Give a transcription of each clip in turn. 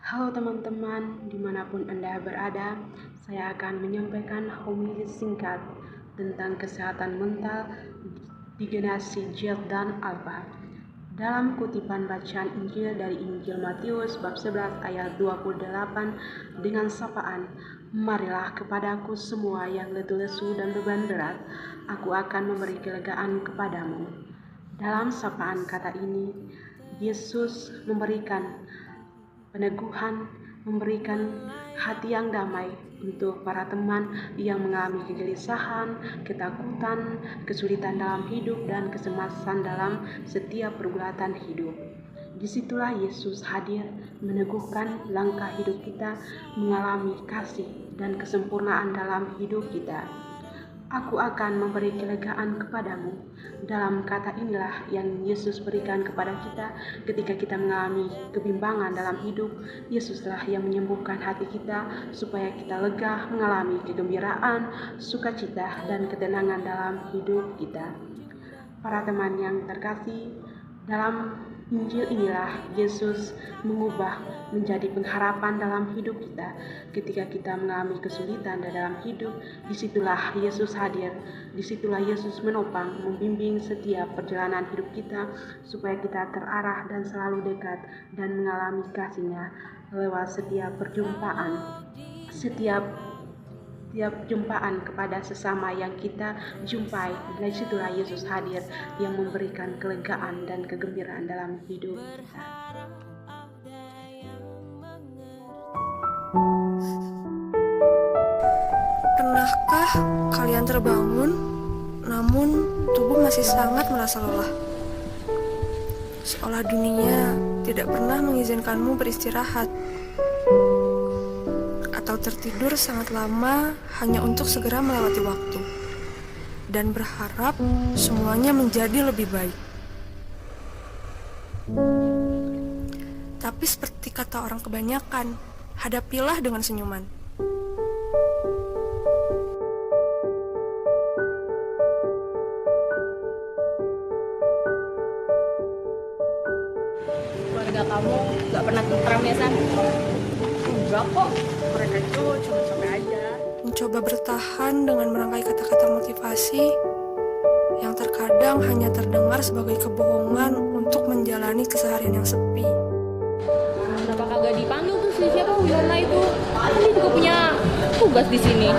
Halo teman-teman, dimanapun Anda berada, saya akan menyampaikan homili singkat tentang kesehatan mental di generasi Z dan Alpha. Dalam kutipan bacaan Injil dari Injil Matius bab 11 ayat 28 dengan sapaan, "Marilah kepadaku semua yang letih lesu dan beban berat, aku akan memberi kelegaan kepadamu." Dalam sapaan kata ini, Yesus memberikan peneguhan, memberikan hati yang damai untuk para teman yang mengalami kegelisahan, ketakutan, kesulitan dalam hidup, dan kecemasan dalam setiap pergulatan hidup. Disitulah Yesus hadir meneguhkan langkah hidup kita mengalami kasih dan kesempurnaan dalam hidup kita. Aku akan memberi kelegaan kepadamu. Dalam kata inilah yang Yesus berikan kepada kita ketika kita mengalami kebimbangan dalam hidup. Yesuslah yang menyembuhkan hati kita supaya kita lega mengalami kegembiraan, sukacita, dan ketenangan dalam hidup kita. Para teman yang terkasih, dalam Injil inilah Yesus mengubah menjadi pengharapan dalam hidup kita. Ketika kita mengalami kesulitan dalam hidup, disitulah Yesus hadir. Disitulah Yesus menopang, membimbing setiap perjalanan hidup kita supaya kita terarah dan selalu dekat dan mengalami kasih-Nya lewat setiap perjumpaan, setiap jumpaan kepada sesama yang kita jumpai. Dari situlah Yesus hadir yang memberikan kelegaan dan kegembiraan dalam hidup kita. Pernahkah kalian terbangun, namun tubuh masih sangat merasa lelah? Seolah dunia tidak pernah mengizinkanmu beristirahat, atau tertidur sangat lama hanya untuk segera melewati waktu dan berharap semuanya menjadi lebih baik. Tapi seperti kata orang kebanyakan, hadapilah dengan senyuman. Keluarga kamu gak pernah tentram ya, San? Enggak kok, mereka itu cuma capek aja. Mencoba bertahan dengan merangkai kata-kata motivasi yang terkadang hanya terdengar sebagai kebohongan untuk menjalani keseharian yang sepi. Kenapa kagak dipanggil tuh siapa Wilona itu? Kan dia juga punya tugas di sini.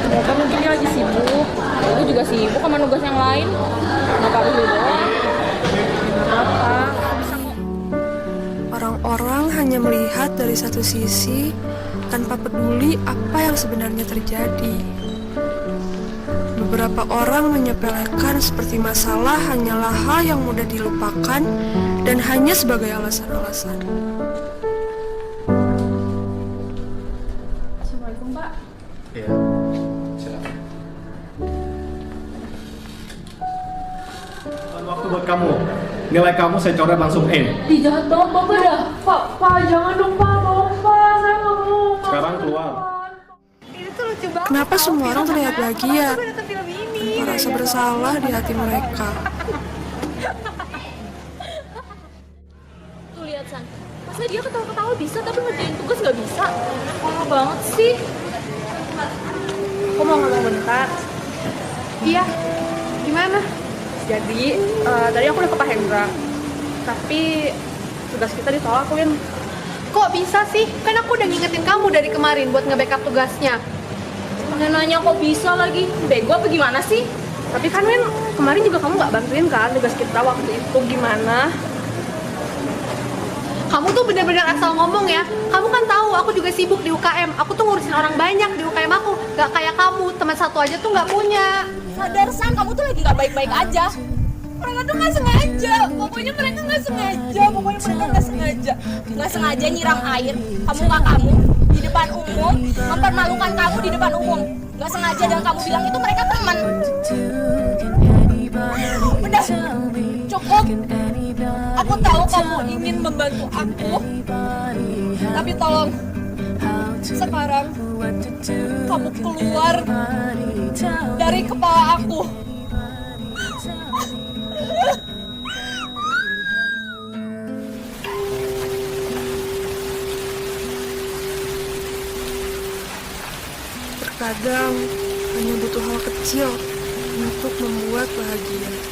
Mereka mungkin dia lagi sibuk. Aku juga sibuk sama tugas yang lain. Kenapa harus lu doang? Apa? Orang-orang hanya melihat dari satu sisi tanpa peduli apa yang sebenarnya terjadi. Beberapa orang menyepelekan seperti masalah hanyalah hal yang mudah dilupakan dan hanya sebagai alasan-alasan. Assalamualaikum, Pak. Iya, silakan. Bukan waktu buat kamu. Nilai kamu saya coret langsung E. Ih, jahat banget Bapak dah. Pak, jangan dong Pak, tolong Pak, saya nggak mau. Sekarang keluar. Ini tuh lucu banget. Kenapa semua orang terlihat bahagia Aku nonton film ini. tanpa rasa bersalah di hati mereka? Tuh lihat San, masa dia ketawa-ketawa bisa tapi ngerjain tugas nggak bisa? Parah banget sih. Aku mau ngomong bentar. Iya. Gimana? Jadi tadi aku udah ke Pak Hendra, tapi tugas kita ditolak Win. Kok bisa sih? Kan aku udah ngingetin kamu dari kemarin buat nge-backup tugasnya. Nanya kok bisa lagi, bego apa gimana sih? Tapi kan Win, kemarin juga kamu nggak bantuin kan tugas kita waktu itu gimana? Kamu tuh bener-bener asal ngomong ya. Kamu kan tahu aku juga sibuk di UKM. Aku tuh ngurusin orang banyak di UKM aku. Gak kayak kamu, teman satu aja tuh nggak punya. Sadar San, kamu tuh lagi gak baik-baik aja. Mereka tuh gak sengaja, pokoknya mereka gak sengaja, Gak sengaja nyiram air, kamu di depan umum, mempermalukan kamu di depan umum. Gak sengaja dan kamu bilang itu mereka teman. Udah, cukup. Aku tahu kamu ingin membantu aku, tapi tolong, sekarang kamu keluar dari kepala aku. terkadang hanya butuh hal kecil untuk membuat bahagia.